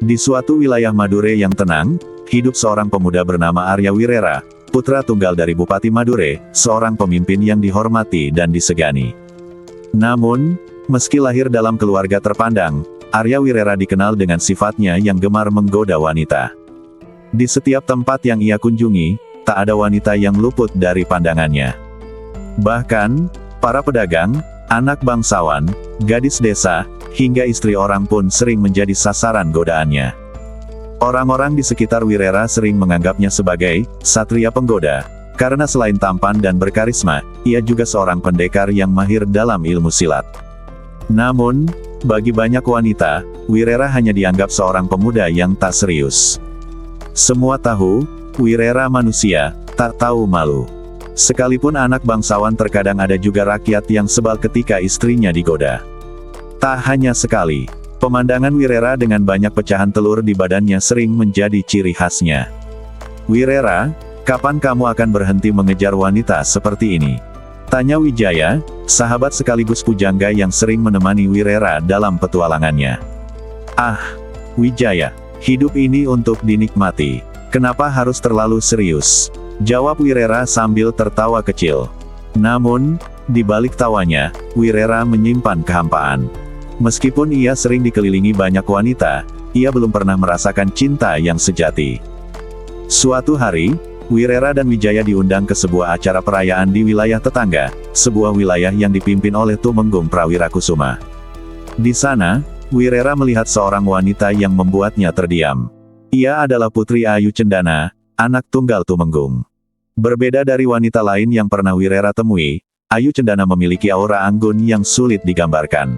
Di suatu wilayah Madure yang tenang, hidup seorang pemuda bernama Arya Wirera, putra tunggal dari Bupati Madure, seorang pemimpin yang dihormati dan disegani. Namun, meski lahir dalam keluarga terpandang, Arya Wirera dikenal dengan sifatnya yang gemar menggoda wanita. Di setiap tempat yang ia kunjungi, tak ada wanita yang luput dari pandangannya. Bahkan, para pedagang, anak bangsawan, gadis desa, hingga istri orang pun sering menjadi sasaran godaannya. Orang-orang di sekitar Wirera sering menganggapnya sebagai satria penggoda, karena selain tampan dan berkarisma, ia juga seorang pendekar yang mahir dalam ilmu silat. Namun, bagi banyak wanita, Wirera hanya dianggap seorang pemuda yang tak serius. Semua tahu, Wirera manusia, tak tahu malu. Sekalipun anak bangsawan terkadang ada juga rakyat yang sebal ketika istrinya digoda. Tak hanya sekali, pemandangan Wirera dengan banyak pecahan telur di badannya sering menjadi ciri khasnya. "Wirera, kapan kamu akan berhenti mengejar wanita seperti ini?" tanya Wijaya, sahabat sekaligus pujangga yang sering menemani Wirera dalam petualangannya. "Ah, Wijaya, hidup ini untuk dinikmati. Kenapa harus terlalu serius?" jawab Wirera sambil tertawa kecil. Namun, di balik tawanya, Wirera menyimpan kehampaan. Meskipun ia sering dikelilingi banyak wanita, ia belum pernah merasakan cinta yang sejati. Suatu hari, Wirera dan Wijaya diundang ke sebuah acara perayaan di wilayah tetangga, sebuah wilayah yang dipimpin oleh Tumenggung Prawirakusuma. Di sana, Wirera melihat seorang wanita yang membuatnya terdiam. Ia adalah Putri Ayu Cendana, anak tunggal Tumenggung. Berbeda dari wanita lain yang pernah Wirera temui, Ayu Cendana memiliki aura anggun yang sulit digambarkan.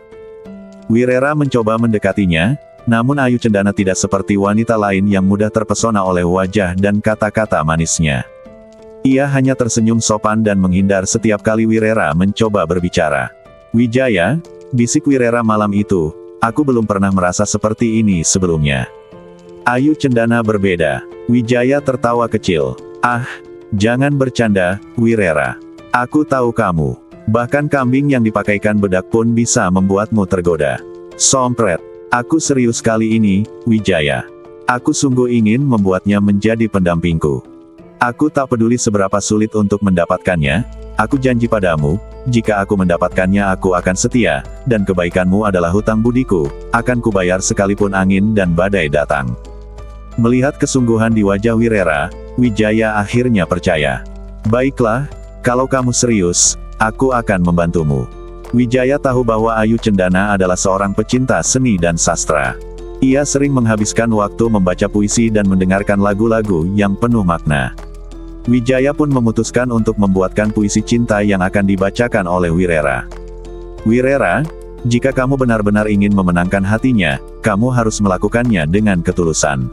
Wirera mencoba mendekatinya, namun Ayu Cendana tidak seperti wanita lain yang mudah terpesona oleh wajah dan kata-kata manisnya. Ia hanya tersenyum sopan dan menghindar setiap kali Wirera mencoba berbicara. "Wijaya," bisik Wirera malam itu, "aku belum pernah merasa seperti ini sebelumnya." Ayu Cendana berbeda. Wijaya tertawa kecil. "Ah, jangan bercanda, Wirera. Aku tahu kamu. Bahkan kambing yang dipakaikan bedak pun bisa membuatmu tergoda." "Sompret. Aku serius kali ini, Wijaya. Aku sungguh ingin membuatnya menjadi pendampingku. Aku tak peduli seberapa sulit untuk mendapatkannya, aku janji padamu, jika aku mendapatkannya aku akan setia, dan kebaikanmu adalah hutang budiku, akan kubayar sekalipun angin dan badai datang." Melihat kesungguhan di wajah Wirera, Wijaya akhirnya percaya. "Baiklah, kalau kamu serius, aku akan membantumu." Wijaya tahu bahwa Ayu Cendana adalah seorang pecinta seni dan sastra. Ia sering menghabiskan waktu membaca puisi dan mendengarkan lagu-lagu yang penuh makna. Wijaya pun memutuskan untuk membuatkan puisi cinta yang akan dibacakan oleh Wirera. "Wirera, jika kamu benar-benar ingin memenangkan hatinya, kamu harus melakukannya dengan ketulusan.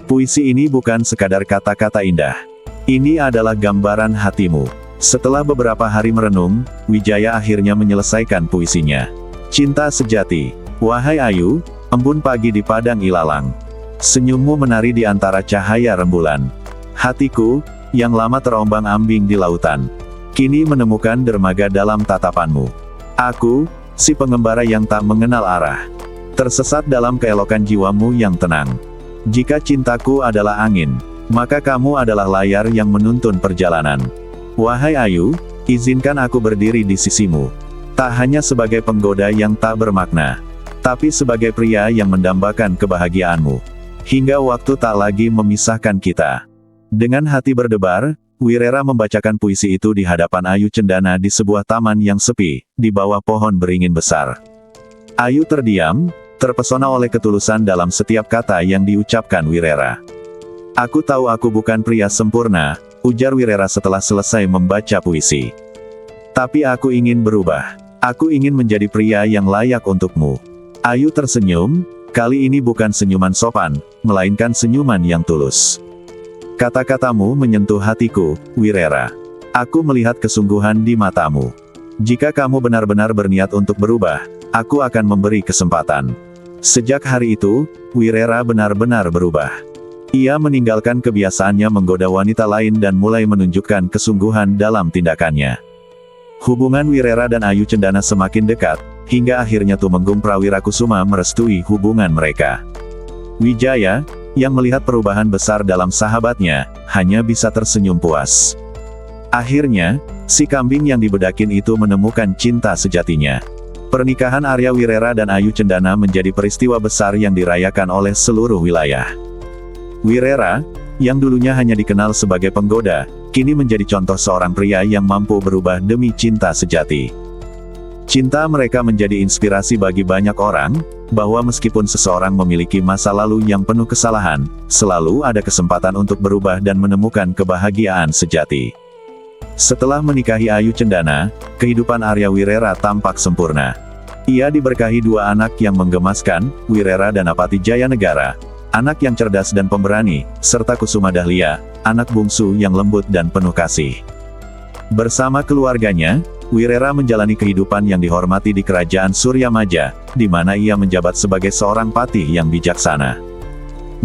Puisi ini bukan sekadar kata-kata indah. Ini adalah gambaran hatimu." Setelah beberapa hari merenung, Wijaya akhirnya menyelesaikan puisinya. "Cinta sejati. Wahai Ayu, embun pagi di padang ilalang. Senyummu menari di antara cahaya rembulan. Hatiku, yang lama terombang-ambing di lautan, kini menemukan dermaga dalam tatapanmu. Aku, si pengembara yang tak mengenal arah, tersesat dalam keelokan jiwamu yang tenang. Jika cintaku adalah angin, maka kamu adalah layar yang menuntun perjalanan. Wahai Ayu, izinkan aku berdiri di sisimu. Tak hanya sebagai penggoda yang tak bermakna, tapi sebagai pria yang mendambakan kebahagiaanmu. Hingga waktu tak lagi memisahkan kita." Dengan hati berdebar, Wirera membacakan puisi itu di hadapan Ayu Cendana di sebuah taman yang sepi, di bawah pohon beringin besar. Ayu terdiam, terpesona oleh ketulusan dalam setiap kata yang diucapkan Wirera. "Aku tahu aku bukan pria sempurna," ujar Wirera setelah selesai membaca puisi. "Tapi aku ingin berubah. Aku ingin menjadi pria yang layak untukmu." Ayu tersenyum, kali ini bukan senyuman sopan, melainkan senyuman yang tulus. "Kata-katamu menyentuh hatiku, Wirera. Aku melihat kesungguhan di matamu. Jika kamu benar-benar berniat untuk berubah, aku akan memberi kesempatan." Sejak hari itu, Wirera benar-benar berubah. Ia meninggalkan kebiasaannya menggoda wanita lain dan mulai menunjukkan kesungguhan dalam tindakannya. Hubungan Wirera dan Ayu Cendana semakin dekat, hingga akhirnya Tumenggung Prawirakusuma merestui hubungan mereka. Wijaya, yang melihat perubahan besar dalam sahabatnya, hanya bisa tersenyum puas. Akhirnya, si kambing yang dibedakin itu menemukan cinta sejatinya. Pernikahan Arya Wirera dan Ayu Cendana menjadi peristiwa besar yang dirayakan oleh seluruh wilayah. Wirera, yang dulunya hanya dikenal sebagai penggoda, kini menjadi contoh seorang pria yang mampu berubah demi cinta sejati. Cinta mereka menjadi inspirasi bagi banyak orang, bahwa meskipun seseorang memiliki masa lalu yang penuh kesalahan, selalu ada kesempatan untuk berubah dan menemukan kebahagiaan sejati. Setelah menikahi Ayu Cendana, kehidupan Arya Wirera tampak sempurna. Ia diberkahi dua anak yang menggemaskan, Wirera dan Apati Jayanegara, anak yang cerdas dan pemberani, serta Kusuma Dahlia, anak bungsu yang lembut dan penuh kasih. Bersama keluarganya, Wirera menjalani kehidupan yang dihormati di Kerajaan Suryamaja, di mana ia menjabat sebagai seorang patih yang bijaksana.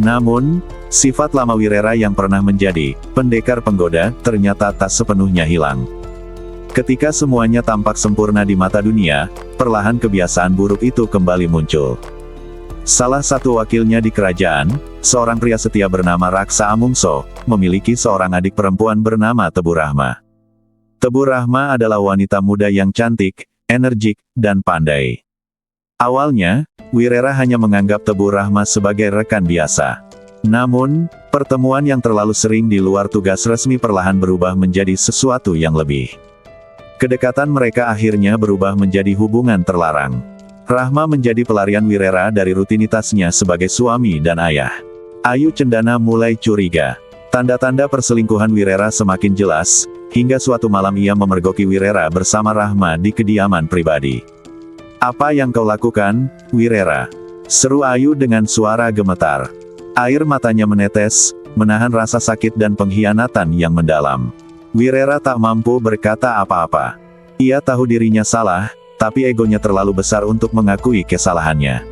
Namun, sifat lama Wirera yang pernah menjadi pendekar penggoda, ternyata tak sepenuhnya hilang. Ketika semuanya tampak sempurna di mata dunia, perlahan kebiasaan buruk itu kembali muncul. Salah satu wakilnya di kerajaan, seorang pria setia bernama Raksa Amungso, memiliki seorang adik perempuan bernama Tebu Rahma. Tebu Rahma adalah wanita muda yang cantik, energik, dan pandai. Awalnya, Wirera hanya menganggap Tebu Rahma sebagai rekan biasa. Namun, pertemuan yang terlalu sering di luar tugas resmi perlahan berubah menjadi sesuatu yang lebih. Kedekatan mereka akhirnya berubah menjadi hubungan terlarang. Rahma menjadi pelarian Wirera dari rutinitasnya sebagai suami dan ayah. Ayu Cendana mulai curiga. Tanda-tanda perselingkuhan Wirera semakin jelas, hingga suatu malam ia memergoki Wirera bersama Rahma di kediaman pribadi. "Apa yang kau lakukan, Wirera?" seru Ayu dengan suara gemetar. Air matanya menetes, menahan rasa sakit dan pengkhianatan yang mendalam. Wirera tak mampu berkata apa-apa. Ia tahu dirinya salah, tapi egonya terlalu besar untuk mengakui kesalahannya.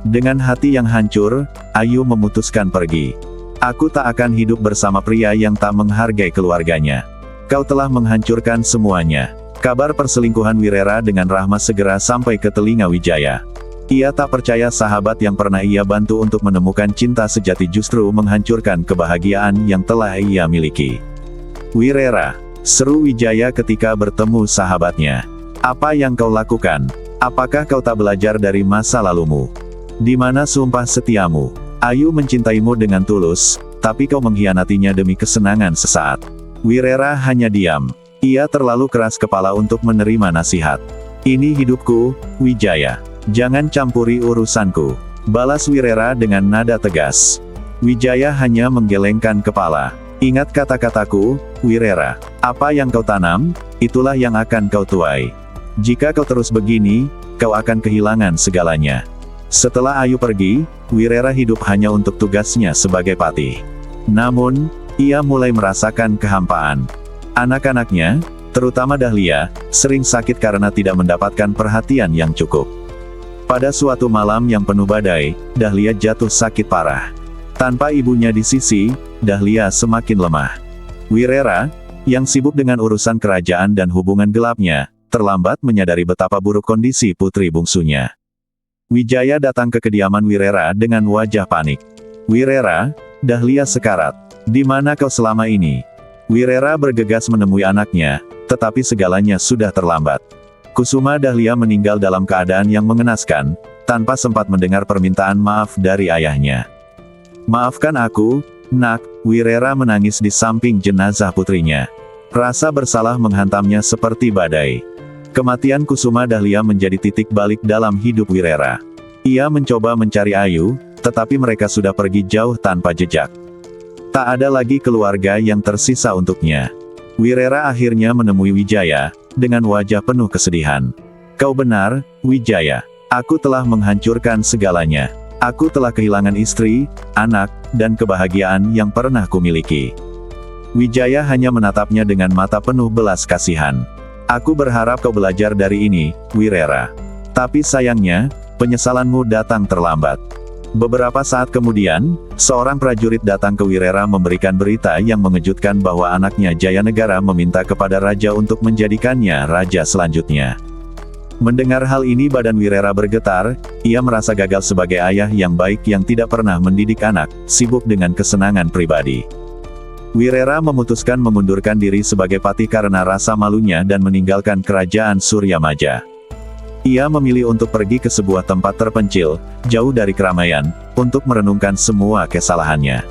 Dengan hati yang hancur, Ayu memutuskan pergi. "Aku tak akan hidup bersama pria yang tak menghargai keluarganya. Kau telah menghancurkan semuanya." Kabar perselingkuhan Wirera dengan Rahma segera sampai ke telinga Wijaya. Ia tak percaya sahabat yang pernah ia bantu untuk menemukan cinta sejati justru menghancurkan kebahagiaan yang telah ia miliki. "Wirera," seru Wijaya ketika bertemu sahabatnya. "Apa yang kau lakukan? Apakah kau tak belajar dari masa lalumu? Di mana sumpah setiamu? Ayu mencintaimu dengan tulus, tapi kau mengkhianatinya demi kesenangan sesaat." Wirera hanya diam. Ia terlalu keras kepala untuk menerima nasihat. "Ini hidupku, Wijaya. Jangan campuri urusanku," balas Wirera dengan nada tegas. Wijaya hanya menggelengkan kepala. "Ingat kata-kataku, Wirera. Apa yang kau tanam, itulah yang akan kau tuai. Jika kau terus begini, kau akan kehilangan segalanya." Setelah Ayu pergi, Wirera hidup hanya untuk tugasnya sebagai patih. Namun, ia mulai merasakan kehampaan. Anak-anaknya, terutama Dahlia, sering sakit karena tidak mendapatkan perhatian yang cukup. Pada suatu malam yang penuh badai, Dahlia jatuh sakit parah. Tanpa ibunya di sisi, Dahlia semakin lemah. Wirera, yang sibuk dengan urusan kerajaan dan hubungan gelapnya, terlambat menyadari betapa buruk kondisi putri bungsunya. Wijaya datang ke kediaman Wirera dengan wajah panik. "Wirera, Dahlia sekarat. Di mana kau selama ini?" Wirera bergegas menemui anaknya, tetapi segalanya sudah terlambat. Kusuma Dahlia meninggal dalam keadaan yang mengenaskan, tanpa sempat mendengar permintaan maaf dari ayahnya. "Maafkan aku, Nak," Wirera menangis di samping jenazah putrinya. Rasa bersalah menghantamnya seperti badai. Kematian Kusuma Dahlia menjadi titik balik dalam hidup Wirera. Ia mencoba mencari Ayu, tetapi mereka sudah pergi jauh tanpa jejak. Tak ada lagi keluarga yang tersisa untuknya. Wirera akhirnya menemui Wijaya, dengan wajah penuh kesedihan. "Kau benar, Wijaya. Aku telah menghancurkan segalanya. Aku telah kehilangan istri, anak, dan kebahagiaan yang pernah kumiliki." Wijaya hanya menatapnya dengan mata penuh belas kasihan. "Aku berharap kau belajar dari ini, Wirera. Tapi sayangnya, penyesalanmu datang terlambat." Beberapa saat kemudian, seorang prajurit datang ke Wirera memberikan berita yang mengejutkan bahwa anaknya Jayanegara meminta kepada raja untuk menjadikannya raja selanjutnya. Mendengar hal ini badan Wirera bergetar, ia merasa gagal sebagai ayah yang baik yang tidak pernah mendidik anak, sibuk dengan kesenangan pribadi. Wirera memutuskan mengundurkan diri sebagai patih karena rasa malunya dan meninggalkan kerajaan Suryamaja. Ia memilih untuk pergi ke sebuah tempat terpencil, jauh dari keramaian, untuk merenungkan semua kesalahannya.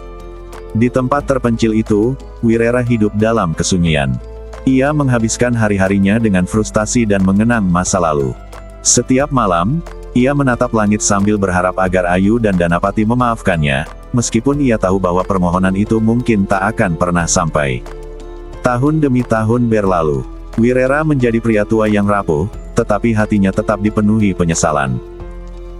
Di tempat terpencil itu, Wirera hidup dalam kesunyian. Ia menghabiskan hari-harinya dengan frustasi dan mengenang masa lalu. Setiap malam, ia menatap langit sambil berharap agar Ayu dan Danapati memaafkannya, meskipun ia tahu bahwa permohonan itu mungkin tak akan pernah sampai. Tahun demi tahun berlalu. Wirera menjadi pria tua yang rapuh, tetapi hatinya tetap dipenuhi penyesalan.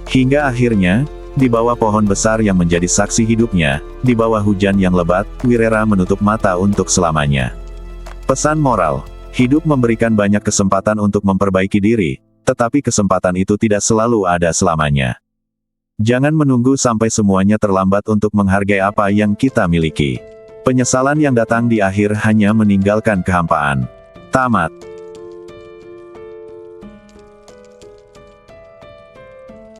Hingga akhirnya, di bawah pohon besar yang menjadi saksi hidupnya, di bawah hujan yang lebat, Wirera menutup mata untuk selamanya. Pesan moral, hidup memberikan banyak kesempatan untuk memperbaiki diri, tetapi kesempatan itu tidak selalu ada selamanya. Jangan menunggu sampai semuanya terlambat untuk menghargai apa yang kita miliki. Penyesalan yang datang di akhir hanya meninggalkan kehampaan. Tamat.